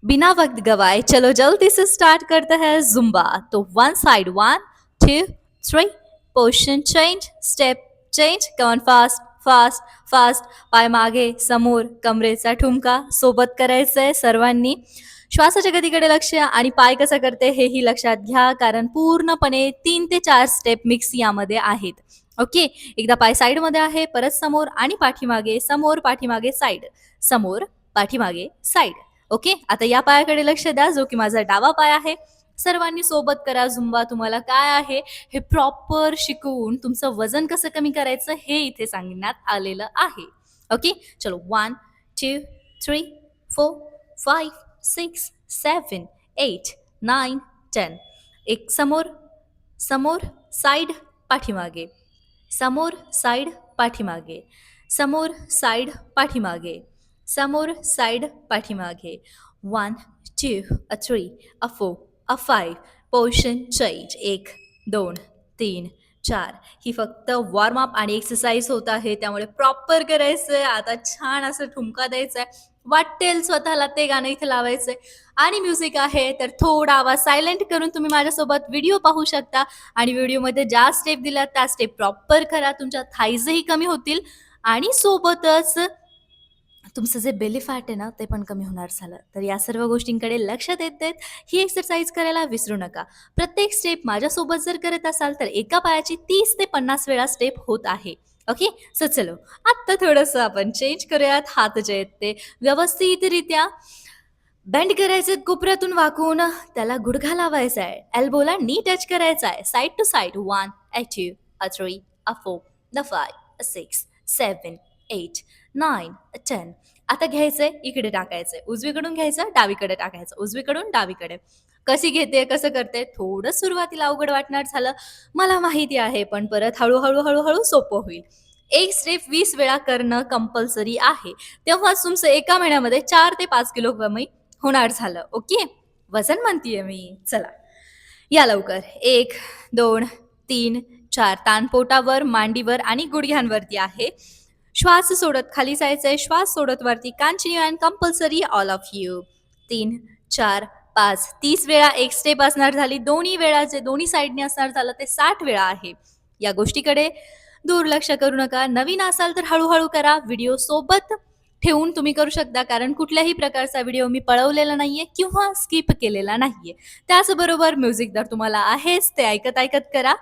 बिना वक्त गवाए चलो जल्दी से स्टार्ट करते हैं जुम्बा। तो one side, 1 2 3, portion change, step change, कम फास्ट फास्ट फास्ट, पाय मागे समोर, कमरेचा ठुमका सोबत करायचंय सर्वांनी. श्वासाच्या गतीकडे लक्ष आणि पाय कसा करते हेही लक्षात घ्या, कारण पूर्णपणे 3 ते 4 स्टेप मिक्स यामध्ये आहेत. ओके. एकदा पाय साईडमध्ये आहे, परत समोर आणि पाठीमागे, समोर पाठीमागे साईड, समोर पाठीमागे साईड. ओके. आता या पायाकडे लक्ष द्या, जो की माझा डावा पाय आहे. सर्वांनी सोबत करा झुंबा. तुम्हाला काय आहे हे प्रॉपर शिकवून तुमचं वजन कसं कमी करायचं हे इथे सांगण्यात आलेलं आहे. ओके. चलो 1 2 3 4 5 6 7 8 9 10. एक समोर, समोर, साईड, पाठीमागे, समोर, साईड, पाठीमागे, समोर, साईड, पाठीमागे, समोर, साईड, पाठीमागे. 1 2 3 4 पोर्शन चेंज. 1 2 3 4. ही फक्त वॉर्मअप आणि एक्सरसाइज होत आहे, त्यामुळे प्रॉपर करायचंय. आता छान असं ठुमका द्यायचा आहे, वाटेल स्वतःला ते गाणं इथे लावायचंय. आणि म्युझिक आहे तर थोडा आवाज सायलेंट करून तुम्ही माझ्यासोबत व्हिडिओ पाहू शकता. आणि व्हिडिओमध्ये ज्या स्टेप दिल्या त्या स्टेप प्रॉपर करा, तुमच्या थाईजही कमी होतील आणि सोबतच तुमचं जे बेली फॅट आहे ना ते पण कमी होणार झालं. तर या सर्व गोष्टींकडे लक्ष देत देत ही एक्सरसाइज करायला विसरू नका. प्रत्येक स्टेप माझ्यासोबत जर करत असाल तर एका पायाची 30 ते 50 वेळा स्टेप होत आहे. ओके. सो चलो, आत्ता थोडंसं आपण चेंज करूयात. हात जे आहेत ते व्यवस्थितरित्या बेंड करायचे, कोपऱ्यातून वाकून त्याला गुडघा लावायचा आहे, एल्बोला नी टच करायचा आहे, साईड टू साईड. 1 2 3 4 5 6 7 8 9 10. आता घ्यायचंय, इकडे टाकायचंय, उजवीकडून घ्यायचं, डावीकडे टाकायचं, उजवीकडून डावीकडे. कशी घेते, कसं करते, थोडं सुरुवातीला अवघड वाटणार झालं, मला माहिती आहे, पण परत हळूहळू हळूहळू सोपं होईल. एक स्टेप 20 वेळा करणं कंपल्सरी आहे, तेव्हाच तुमचं एका महिन्यामध्ये 4 ते 5 किलो कमी होणार झालं. ओके. वजन म्हणतीये मी. चला या लवकर. 1 2 3 4. ताण पोटावर, मांडीवर आणि गुडघ्यांवरती आहे. श्वास सोडत खाली जायचंय, श्वास सोडत वरती. Continue and compulsory all of you. 3 4 5. 30 वेळा एक स्टेप असणार झाली. दोन्ही वेळा जे दोन्ही साईडने असणार झालं ते 60 वेळा आहे. या गोष्टीकडे दुर्लक्ष करू नका. नवीन असाल तर हळूहळू करा. व्हिडिओ सोबत ठेवून तुम्ही करू शकता, कारण कुठल्याही प्रकारचा व्हिडिओ मी पळवलेला नाहीये किंवा स्किप केलेला नाहीये. त्याचबरोबर म्युझिक तर तुम्हाला आहेच, ते ऐकत ऐकत करा.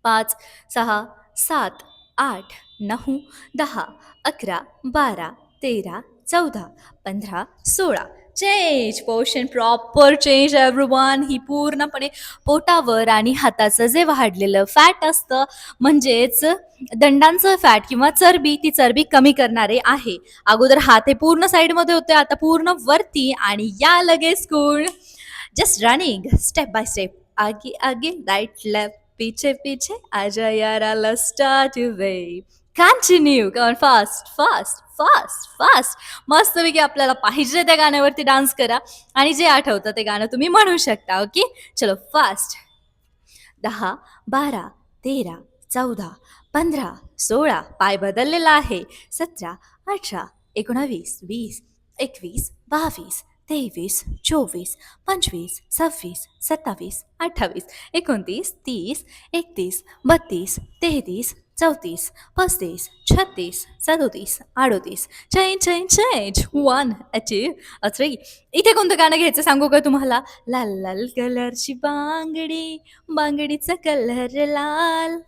5 6 7 8 9 10 11 12 13 14 15 16. Change portion, proper change everyone. ही पूर्णपणे पोटावर आणि हाताचं जे वाढलेलं फॅट असतं, म्हणजेच दंडांचं फॅट किंवा चरबी, ती चरबी कमी करणारे आहे. अगोदर हात हे पूर्ण साईडमध्ये होते, आता पूर्ण वरती. आणि या लगेच कोण just running step by step, आगे आगे, राइट लेफ्ट, पीछे पीछे, आजा याराला start way. Continue come fast fast fast fast. मस्तपैकी आपल्याला पाहिजे त्या गाण्यावरती डान्स करा आणि जे आठवतं ते गाणं तुम्ही म्हणू शकता. ओके. चलो फास्ट. 10 12 13 14 15 16. पाय बदललेला आहे. 17 18 19 20 21 22 23 24 25 27 28 29 30 31 32 33 34 35 36 37 38. Change change change. 1 2 3. इथे कोणतं गाणं घ्यायचं सांगू का तुम्हाला? लाल लाल कलरची बांगडी, बांगडीचा कलर लाल,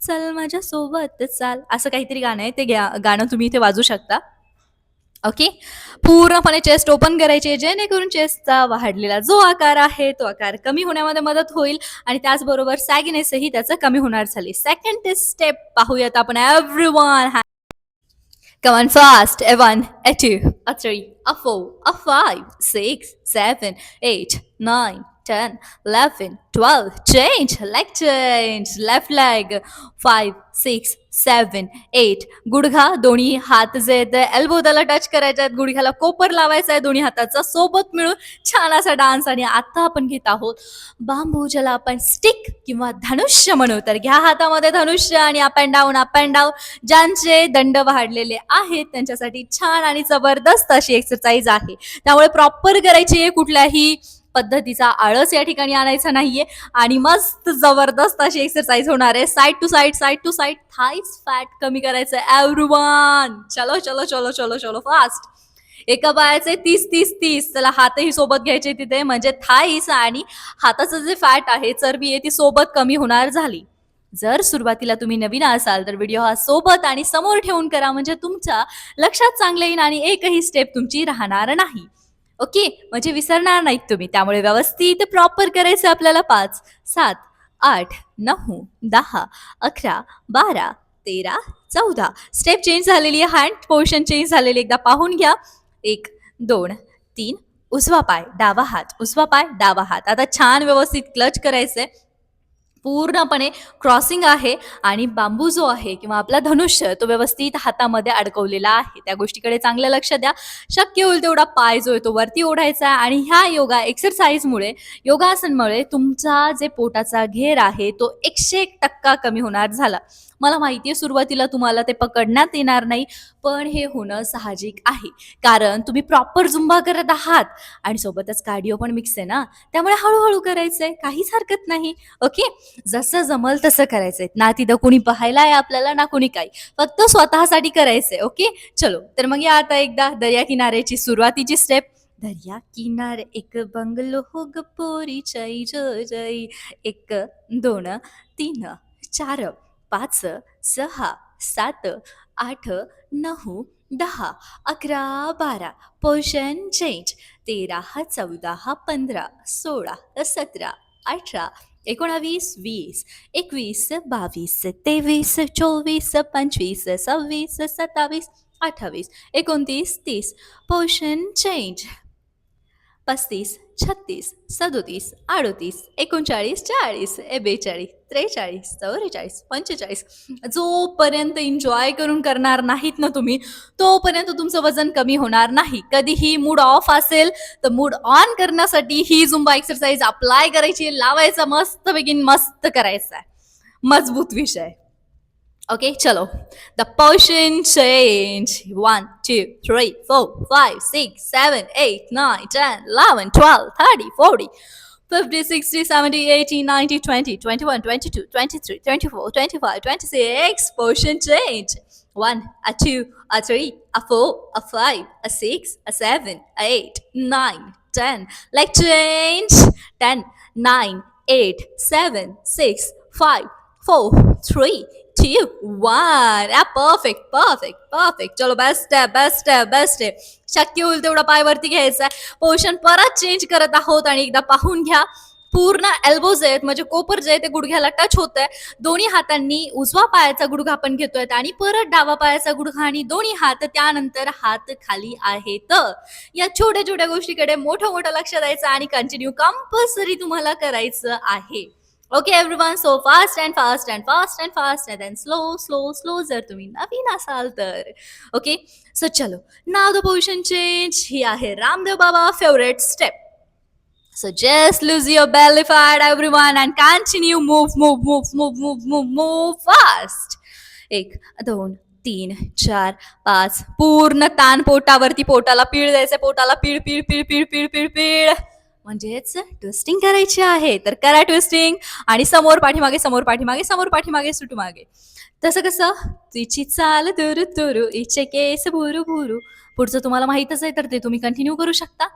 चल माझ्या सोबत चाल, असं काहीतरी गाणं आहे. ते गाणं तुम्ही इथे वाजू शकता. ओके. पूर्णपणे चेस्ट ओपन करायची आहे, जेणेकरून चेस्टचा वाढलेला जो आकार आहे तो आकार कमी होण्यामध्ये मदत होईल आणि त्याचबरोबर सॅगिनेसही त्याचं कमी होणार झाली. सेकंड स्टेप पाहूयात आपण everyone. Come on fast. 1 2 3 4 5 6 7 8 9 10, 11, 12. Change. Leg change. Left leg. 5, 6, 7, 8. गुडघा दोन्ही हात जे आहेत एल्बो त्याला टच करायचे आहेत. गुडघ्याला कोपर लावायचा आहे दोन्ही हाताचा सोबत मिळून छान असा डान्स. आणि आता आपण घेत आहोत बांबू, ज्याला आपण स्टिक किंवा धनुष्य म्हणू. तर घ्या हातामध्ये धनुष्य आणि up and down up and down. ज्यांचे दंड वाढलेले आहेत त्यांच्यासाठी छान आणि जबरदस्त अशी एक्सरसाइज आहे. त्यामुळे प्रॉपर करायची आहे, कुठल्याही पद्धतीचा आळस या ठिकाणी आणायचा नाहीये. आणि मस्त जबरदस्त अशी एक्सरसाइज होणार आहे. Side to side, side to side. Thighs fat कमी करायचं आहे एव्हरीवन. चलो चलो चलो चलो चलो फास्ट. एका पायाचे 30-30-30. त्याला हातही सोबत घ्यायचे तिथे, म्हणजे थाईस आणि हाताचं जे फॅट आहे, चरबी आहे, ती सोबत कमी होणार झाली. जर सुरुवातीला तुम्ही नवीन असाल तर व्हिडिओ हा सोबत आणि समोर ठेवून करा, म्हणजे तुमच्या लक्षात चांगलं येईल आणि एकही स्टेप तुमची राहणार नाही. ओके, म्हणजे विसरणार नाहीत तुम्ही. त्यामुळे व्यवस्थित प्रॉपर करायचं आपल्याला. 5, 7, 8, 9, 10, 11, 12, 13, 14. स्टेप चेंज झालेली आहे, हँड पोझिशन चेंज झालेली. एकदा पाहून घ्या. 1, 2, 3. उजवा पाय डावा हात, उजवा पाय डावा हात. आता छान व्यवस्थित क्लच करायचंय. पूर्णपणे क्रॉसिंग आहे आणि बांबू जो आहे किंवा आपला धनुष्य तो व्यवस्थित हातामध्ये अडकवलेला आहे. त्या गोष्टीकडे चांगलं लक्ष द्या. शक्य होईल तेवढा पाय जो आहे तो वरती ओढायचा आहे. आणि ह्या एक्सरसाइजमुळे, योगासनमुळे तुमचा जे पोटाचा घेर आहे तो 101% कमी होणार झाला. मला माहिती आहे सुरुवातीला तुम्हाला ते पकडण्यात येणार नाही, पण हे होणं साहजिक आहे. कारण तुम्ही प्रॉपर झुंबा करत आहात आणि सोबतच कार्डिओ पण मिक्स आहे ना, त्यामुळे हळूहळू करायचंय, काहीच हरकत नाही. ओके, जसं जमल तसं करायचंय. ना तिथं कुणी पाहायला आहे आपल्याला, ना कुणी काही, फक्त स्वतःसाठी करायचंय. ओके, चलो. तर मग या आता एकदा दर्या किनाऱ्याची सुरुवातीची स्टेप. दर्या किनारे एक बंगलो हो ग पोरी जय जय जय. 1, 2, 3, 4, 5, 6, 7, 8, 9, 10, 11, 12. Position change. 13, 14, 15, 16, 17, 18, 19, 20, 21, 22, 23, 24, 25, 26, 27, 28, 29, 30. Position change. 35, 36, 37, 38, 39, 40, 42, 43, 44, 45. जोपर्यंत एन्जॉय करून करणार नाहीत ना तुम्ही, तोपर्यंत तुमचं वजन कमी होणार नाही. कधीही मूड ऑफ असेल तर मूड ऑन करण्यासाठी ही झुंबा एक्सरसाइज अप्लाय करायची, लावायचा, मस्त बेगीन मस्त करायचा. मजबूत विषय. Okay, chalo. The position change. 1, 2, 3, 4, 5, 6, 7, 8, 9, 10, 11, 12, 30, 40, 50, 60, 70, 80, 90, 20, 21, 22, 23, 24, 25, 26. Position change. 1, a 2, a 3, a 4, a 5, a 6, a 7, a 8, 9, 10. Leg change. 10, 9, 8, 7, 6, 5, 4, 3, 2, 1. Perfect perfect perfect. चलो, बेस्ट आहे, बेस्ट आहे, बेस्ट आहे. शक्य होईल तेवढा पाय वरती घ्यायचा आहे. पोझिशन परत चेंज करत आहोत आणि एकदा पाहून घ्या. पूर्ण एल्बोज आहेत, म्हणजे कोपर जे आहे ते गुडघ्याला टच होत आहे. दोन्ही हातांनी उजवा पायाचा गुडघा आपण घेतोय आणि परत डावा पायाचा गुडघा आणि दोन्ही हात, त्यानंतर हात खाली आहेत. या छोट्या छोट्या गोष्टीकडे मोठं मोठं लक्ष द्यायचं आणि कंटिन्यू कंपल्सरी तुम्हाला करायचं आहे. Okay everyone, so fast and fast and fast and fast and then slow slow slow जर तुम्ही नवीन असाल तर. ओके, सो चलो. Now the position change. ही आहे Ramdev Baba favourite step. So just lose your belly fat everyone and continue move move move move move move move fast. 1, 2, 3, 4, 5. पूर्ण ताण पोटावरती, पोटाला पीळ द्यायचं, पोटाला पीळ पीळ पीळ पीळ पीळ पीळ पीळ. म्हणजेच ट्विस्टिंग करायची आहे तर करा ट्विस्टिंग. आणि समोर पाठीमागे, समोर पाठीमागे, समोर पाठीमागे, सुटू मागे. तसं कसं? तिची चाल तुरु तुरु, इचे केस भुरू भुरू. पुढचं तुम्हाला माहीतच आहे तर ते तुम्ही कंटिन्यू करू शकता.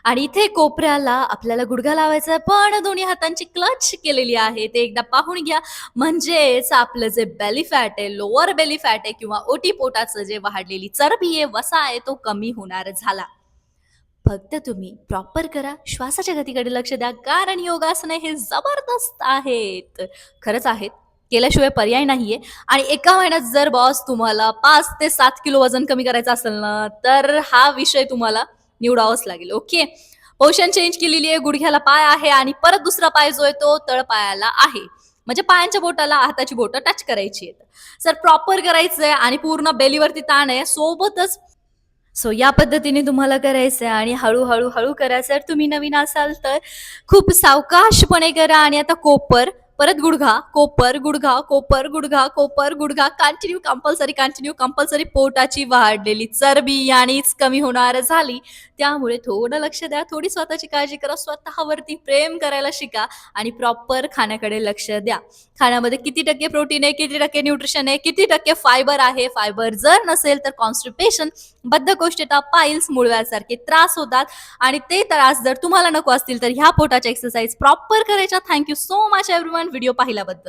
आणि इथे कोपऱ्याला आपल्याला गुडघा लावायचा आहे, पण दोन्ही हातांची क्लच केलेली आहे. ते एकदा पाहून घ्या. म्हणजेच आपलं जे बेली फॅट आहे, लोअर बेली फॅट आहे किंवा ओटी पोटाचं जे वाढलेली चरबी आहे, वसा आहे, तो कमी होणार झाला. फक्त तुम्ही प्रॉपर करा, श्वासाच्या गतीकडे लक्ष द्या, कारण योगासने हे जबरदस्त आहेत. खरंच आहेत, केल्याशिवाय पर्याय नाहीये. आणि एका महिन्यात जर बॉस तुम्हाला 5 ते 7 किलो वजन कमी करायचं असेल ना, तर हा विषय तुम्हाला निवडावाच लागेल. ओके, पोझिशन चेंज केलेली आहे. गुडघ्याला पाय आहे आणि परत दुसरा पाय जो आहे तो तळपायाला आहे. म्हणजे पायांच्या बोटाला हाताची बोटं टच करायची आहेत. सर प्रॉपर करायचंय आणि पूर्ण बेलीवरती ताण आहे. सोबतच या पद्धतीने तुम्हाला करायचं आहे आणि हळू-हळू, हळू करायचं. जर तुम्ही नवीन असाल तर खूप सावकाशपणे करा आणि आता कोपर, परत गुडघा, कोपर, गुडघा, कोपर, गुडघा, कोपर, गुडघा. कंटिन्यू कंपल्सरी पोटाची वाढलेली चरबी यानीच कमी होणार झाली. त्यामुळे थोडं लक्ष द्या, थोडी स्वतःची काळजी करा, स्वतःवरती प्रेम करायला शिका आणि प्रॉपर खाण्याकडे लक्ष द्या. खाण्यामध्ये किती टक्के प्रोटीन आहे, किती टक्के न्यूट्रिशन आहे, किती टक्के फायबर आहे. फायबर जर नसेल तर कॉन्स्टिपेशन, बद्धकोष्ठता, पाईल्स, मूळव्याधसारखे त्रास होतात आणि ते त्रास जर तुम्हाला नको असतील तर ह्या पोटाच्या एक्सरसाइज प्रॉपर करायच्या. Thank you so much everyone video पाहिल्याबद्दल.